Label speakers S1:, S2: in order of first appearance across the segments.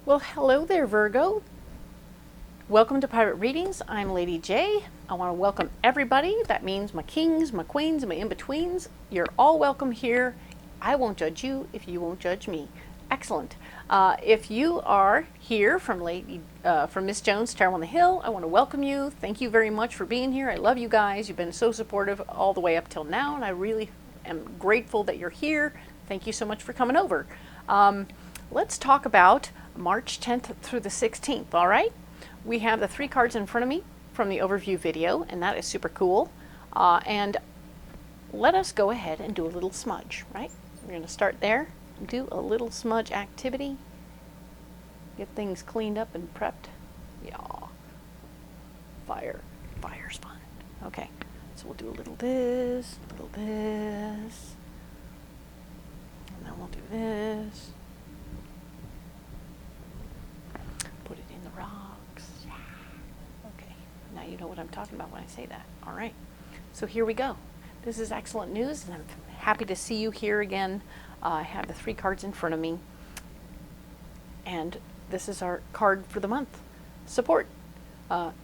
S1: Well, hello there, Virgo. Welcome to Private Readings. I'm Lady J. I want to welcome everybody. That means my kings, my queens, and my in-betweens. You're all welcome here. I won't judge you if you won't judge me. Excellent. If you are here from Miss Jones Tarot on the Hill, I want to welcome you. Thank you very much for being here. I love you guys. You've been so supportive all the way up till now, and I really am grateful that you're here. Thank you so much for coming over. Let's talk about March 10th through the 16th, all right? We have the 3 cards in front of me from the overview video, and that is super cool. And let us go ahead and do a little smudge, right? We're going to start there, do a little smudge activity, get things cleaned up and prepped. Yeah, fire's fun. Okay, so we'll do a little this, and then we'll do this. Put it in the rocks. Okay, now you know what I'm talking about when I say that. All right, so here we go. This is excellent news, and I'm happy to see you here again. I have the 3 cards in front of me, and this is our card for the month. Support.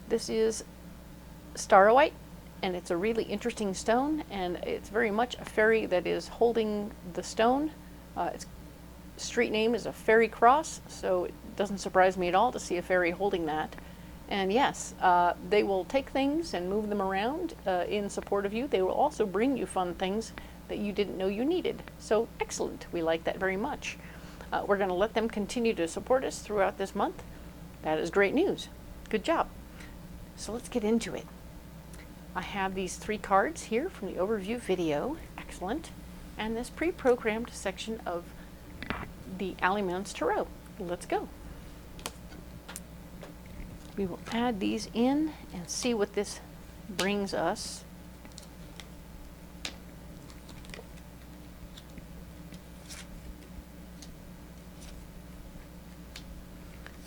S1: This is starowite, and it's a really interesting stone, and it's very much a fairy that is holding the stone. Its street name is a fairy cross, so it doesn't surprise me at all to see a fairy holding that. And yes, they will take things and move them around in support of you. They will also bring you fun things that you didn't know you needed. So excellent. We like that very much. We're going to let them continue to support us throughout this month. That is great news. Good job. So let's get into it. I have these 3 cards here from the overview video. Excellent. And this pre-programmed section of the Alleyman's Tarot. Let's go. We will add these in and see what this brings us.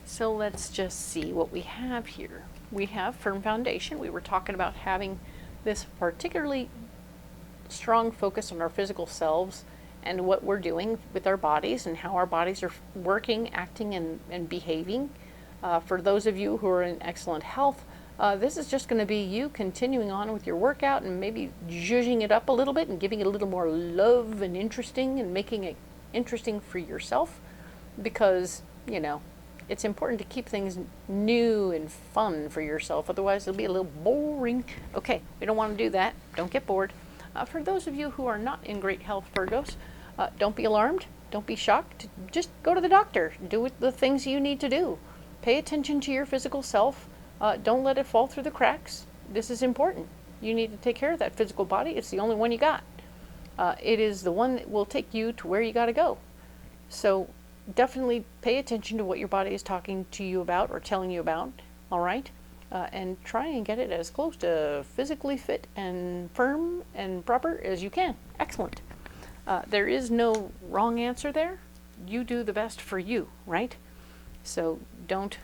S1: So let's just see what we have here. We have firm foundation. We were talking about having this particularly strong focus on our physical selves and what we're doing with our bodies and how our bodies are working, acting, and behaving. For those of you who are in excellent health, this is just going to be you continuing on with your workout and maybe zhuzhing it up a little bit and giving it a little more love and interesting and making it interesting for yourself, because, you know, it's important to keep things new and fun for yourself. Otherwise, it'll be a little boring. Okay, we don't want to do that. Don't get bored. For those of you who are not in great health, Virgos, don't be alarmed. Don't be shocked. Just go to the doctor. Do the things you need to do. Pay attention to your physical self. Don't let it fall through the cracks. This is important. You need to take care of that physical body. It's the only one you got. It is the one that will take you to where you got to go. So definitely pay attention to what your body is talking to you about or telling you about, all right? And try and get it as close to physically fit and firm and proper as you can. Excellent. There is no wrong answer there. You do the best for you, right? So don't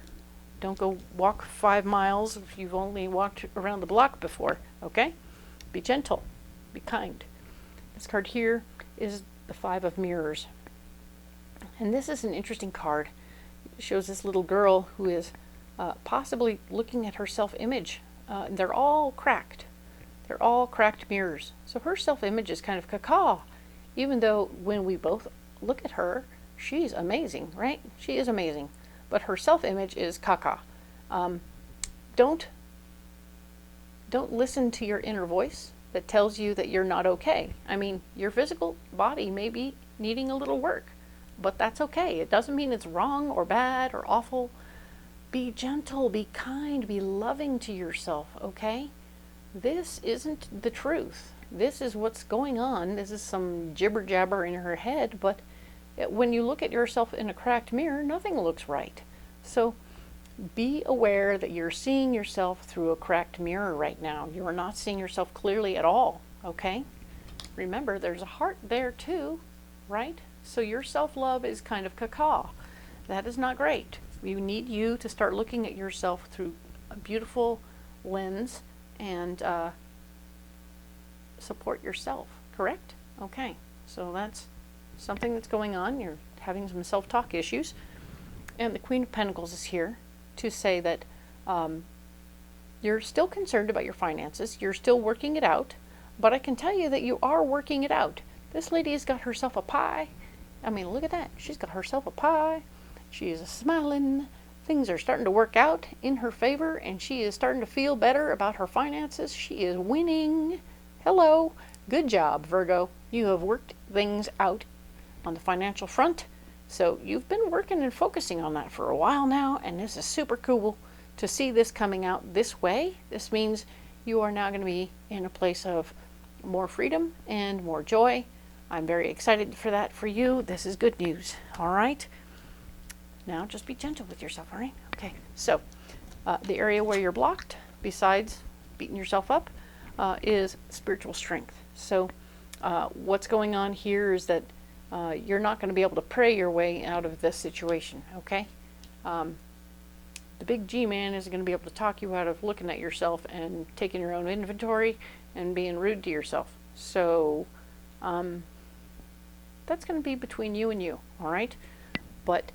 S1: go walk 5 miles if you've only walked around the block before, okay? Be gentle, be kind. This card here is the 5 of Mirrors. And this is an interesting card. It shows this little girl who is possibly looking at her self-image. They're all cracked. They're all cracked mirrors. So her self-image is kind of caca, even though when we both look at her, she's amazing, right? She is amazing. But her self-image is caca. Don't listen to your inner voice that tells you that you're not okay. I mean, your physical body may be needing a little work, but that's okay. It doesn't mean it's wrong or bad or awful. Be gentle, be kind, be loving to yourself, okay? This isn't the truth. This is what's going on. This is some jibber jabber in her head, but when you look at yourself in a cracked mirror, nothing looks right. So be aware that you're seeing yourself through a cracked mirror right now. You are not seeing yourself clearly at all, okay? Remember, there's a heart there too, right? So your self-love is kind of caca. That is not great. We need you to start looking at yourself through a beautiful lens and support yourself, correct? Okay, so that's something that's going on. You're having some self-talk issues. And the Queen of Pentacles is here to say that you're still concerned about your finances. You're still working it out. But I can tell you that you are working it out. This lady has got herself a pie. I mean, look at that. She's got herself a pie. She is smiling. Things are starting to work out in her favor, and she is starting to feel better about her finances. She is winning. Hello. Good job, Virgo. You have worked things out on the financial front. So you've been working and focusing on that for a while now, and this is super cool to see this coming out this way. This means you are now going to be in a place of more freedom and more joy. I'm very excited for that for you. This is good news. All right. Now just be gentle with yourself. All right. Okay. So the area where you're blocked, besides beating yourself up, is spiritual strength. So what's going on here is that you're not going to be able to pray your way out of this situation. Okay. The big G-man is going to be able to talk you out of looking at yourself and taking your own inventory and being rude to yourself. So that's going to be between you and you, all right? But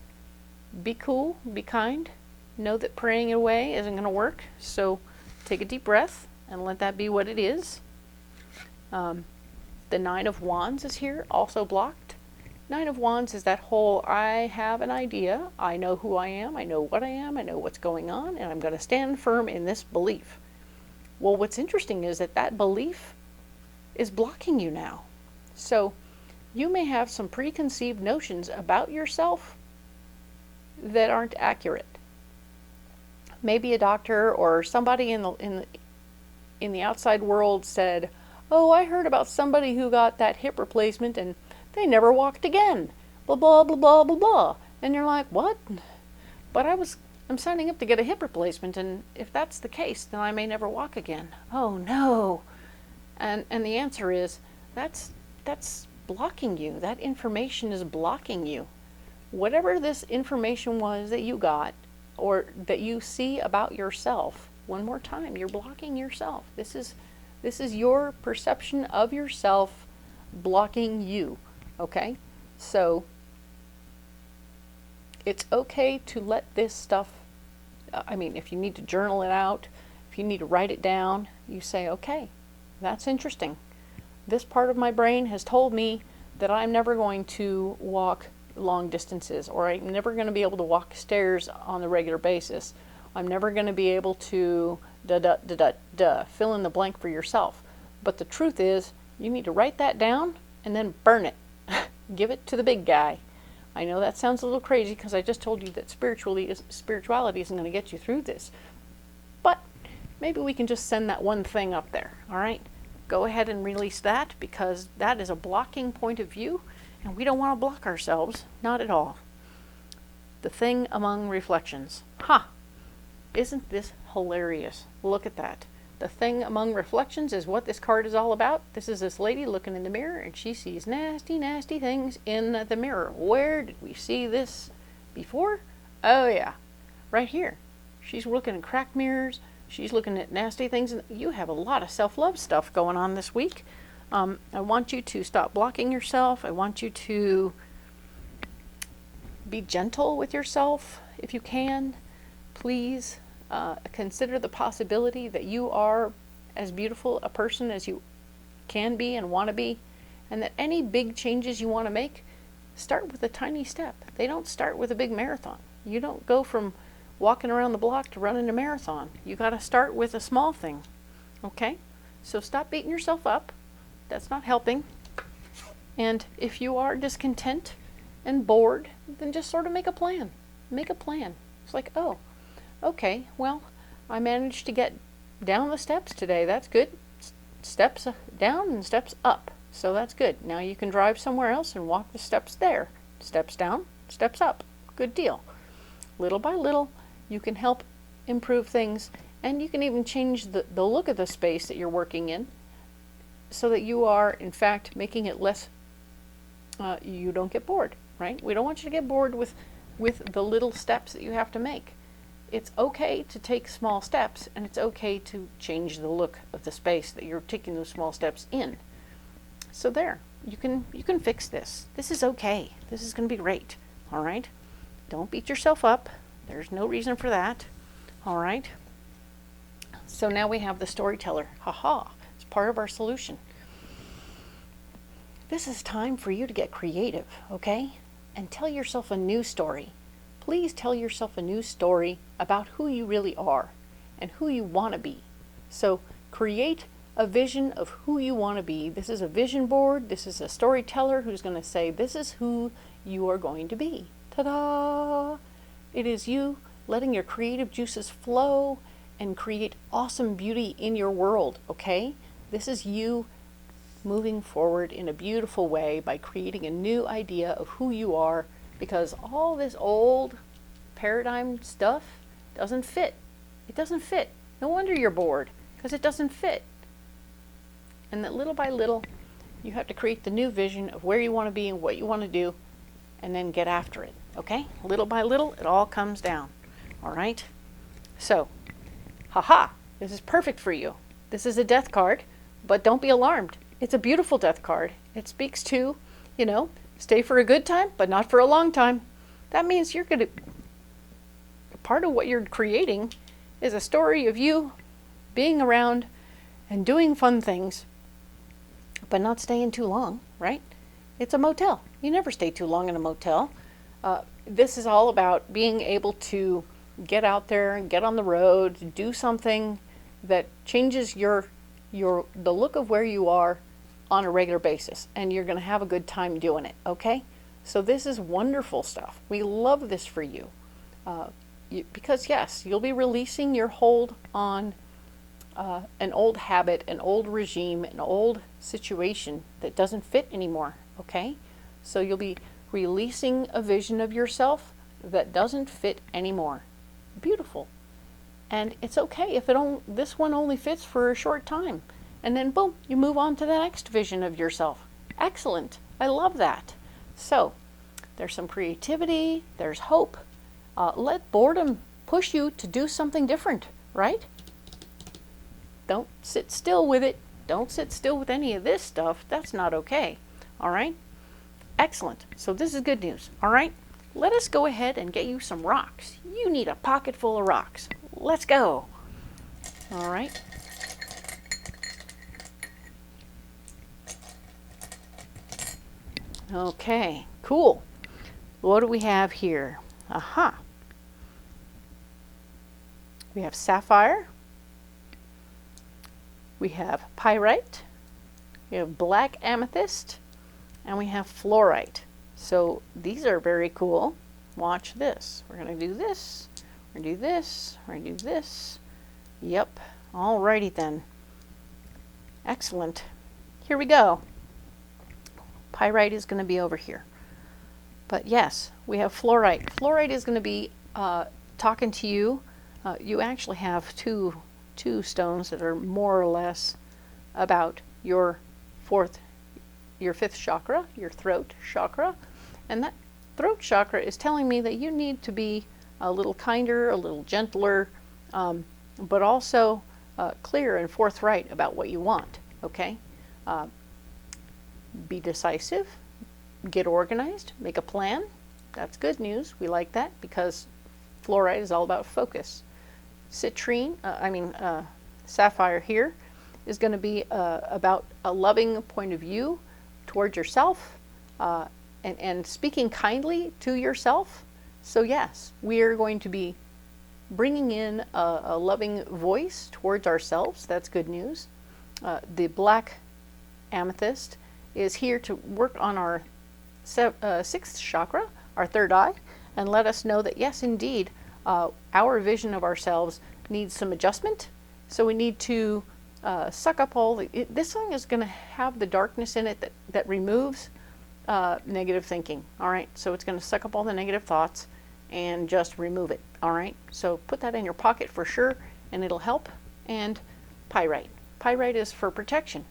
S1: be cool, be kind. Know that praying away isn't going to work. So take a deep breath and let that be what it is. The Nine of Wands is here, also blocked. Nine of Wands is that whole, I have an idea, I know who I am, I know what I am, I know what's going on, and I'm going to stand firm in this belief. Well, what's interesting is that that belief is blocking you now. So you may have some preconceived notions about yourself that aren't accurate. Maybe a doctor or somebody in the outside world said, "Oh, I heard about somebody who got that hip replacement and they never walked again. Blah, blah, blah, blah, blah, blah." And you're like, "What? But I'm signing up to get a hip replacement, and if that's the case, then I may never walk again." Oh no. And the answer is, that's blocking you. That information is blocking you. Whatever this information was that you got, or that you see about yourself, one more time, you're blocking yourself. This is your perception of yourself blocking you. Okay? So it's okay to let this stuff, if you need to journal it out, if you need to write it down, you say, okay, that's interesting. This part of my brain has told me that I'm never going to walk long distances, or I'm never going to be able to walk stairs on a regular basis. I'm never going to be able to fill in the blank for yourself. But the truth is, you need to write that down and then burn it. Give it to the big guy. I know that sounds a little crazy because I just told you that spirituality isn't going to get you through this. But maybe we can just send that one thing up there, all right? Go ahead and release that, because that is a blocking point of view, and we don't want to block ourselves, not at all. The Thing Among Reflections. Ha! Isn't this hilarious? Look at that. The Thing Among Reflections is what this card is all about. This is this lady looking in the mirror, and she sees nasty, nasty things in the mirror. Where did we see this before? Oh yeah, right here. She's looking at cracked mirrors. She's looking at nasty things. And you have a lot of self-love stuff going on this week. I want you to stop blocking yourself. I want you to be gentle with yourself if you can. Please consider the possibility that you are as beautiful a person as you can be and want to be, and that any big changes you want to make, start with a tiny step. They don't start with a big marathon. You don't go from walking around the block to running a marathon. You got to start with a small thing. Okay? So stop beating yourself up. That's not helping. And if you are discontent and bored, then just sort of make a plan. Make a plan. It's like, oh, okay, well, I managed to get down the steps today. That's good. Steps down and steps up. So that's good. Now you can drive somewhere else and walk the steps there. Steps down, steps up. Good deal. Little by little, you can help improve things, and you can even change the look of the space that you're working in so that you are, in fact, making it less, you don't get bored, right? We don't want you to get bored with the little steps that you have to make. It's okay to take small steps, and it's okay to change the look of the space that you're taking those small steps in. So there, you can fix this. This is okay. This is going to be great, all right? Don't beat yourself up. There's no reason for that. All right. So now we have the storyteller. Haha, it's part of our solution. This is time for you to get creative, okay? And tell yourself a new story. Please tell yourself a new story about who you really are and who you want to be. So create a vision of who you want to be. This is a vision board. This is a storyteller who's going to say, this is who you are going to be. Ta-da! It is you letting your creative juices flow and create awesome beauty in your world, okay? This is you moving forward in a beautiful way by creating a new idea of who you are, because all this old paradigm stuff doesn't fit. It doesn't fit. No wonder you're bored, because it doesn't fit. And that little by little, you have to create the new vision of where you want to be and what you want to do, and then get after it, okay? Little by little, it all comes down, all right? So, haha, this is perfect for you. This is a death card, but don't be alarmed. It's a beautiful death card. It speaks to, you know, stay for a good time, but not for a long time. That means you're going to, part of what you're creating is a story of you being around and doing fun things, but not staying too long, right? It's a motel. You never stay too long in a motel. This is all about being able to get out there and get on the road, do something that changes the look of where you are on a regular basis, and you're going to have a good time doing it, okay? So this is wonderful stuff. We love this for you. Because yes, you'll be releasing your hold on an old habit, an old regime, an old situation that doesn't fit anymore, okay? So you'll be releasing a vision of yourself that doesn't fit anymore. Beautiful. And it's okay if this one only fits for a short time. And then boom, you move on to the next vision of yourself. Excellent. I love that. So there's some creativity, there's hope. Let boredom push you to do something different, right? Don't sit still with it. Don't sit still with any of this stuff. That's not okay. All right? Excellent. So this is good news. All right? Let us go ahead and get you some rocks. You need a pocket full of rocks. Let's go. All right. Okay, cool. What do we have here? Aha. We have sapphire. We have pyrite. We have black amethyst. And we have fluorite. So these are very cool. Watch this. We're going to do this. We're going to do this. We're going to do this. Yep. Alrighty then. Excellent. Here we go. Pyrite is going to be over here. But yes, we have fluorite. Fluorite is going to be talking to you. You actually have two stones that are more or less about your fifth chakra, your throat chakra. And that throat chakra is telling me that you need to be a little kinder, a little gentler, but also clear and forthright about what you want, okay? Be decisive, get organized, make a plan. That's good news. We like that because fluorite is all about focus. Sapphire here is going to be about a loving point of view towards yourself and speaking kindly to yourself. So yes, we are going to be bringing in a loving voice towards ourselves. That's good news. The black amethyst is here to work on our sixth chakra, our third eye, and let us know that yes, indeed, our vision of ourselves needs some adjustment. So we need to suck up all this thing is going to have the darkness in it that removes negative thinking. All right, so it's going to suck up all the negative thoughts and just remove it. All right, so put that in your pocket for sure, and it'll help. And pyrite. Pyrite is for protection.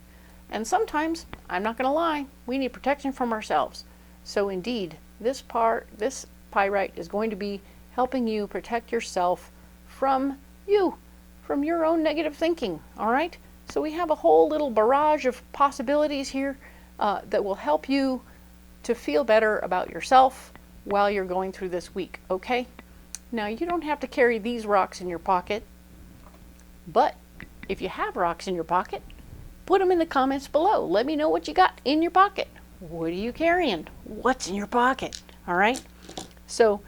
S1: And sometimes, I'm not going to lie, we need protection from ourselves. So indeed, this pyrite is going to be helping you protect yourself from your own negative thinking, all right? So we have a whole little barrage of possibilities here that will help you to feel better about yourself while you're going through this week, okay? Now, you don't have to carry these rocks in your pocket, but if you have rocks in your pocket, put them in the comments below. Let me know what you got in your pocket. What are you carrying? What's in your pocket? All right? So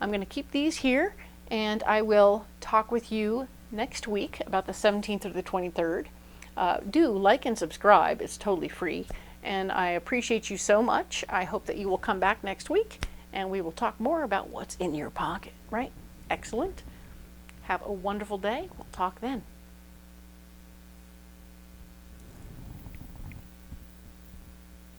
S1: I'm going to keep these here, and I will talk with you next week about the 17th or the 23rd. Do like and subscribe. It's totally free, and I appreciate you so much. I hope that you will come back next week, and we will talk more about what's in your pocket, right? Excellent. Have a wonderful day. We'll talk then.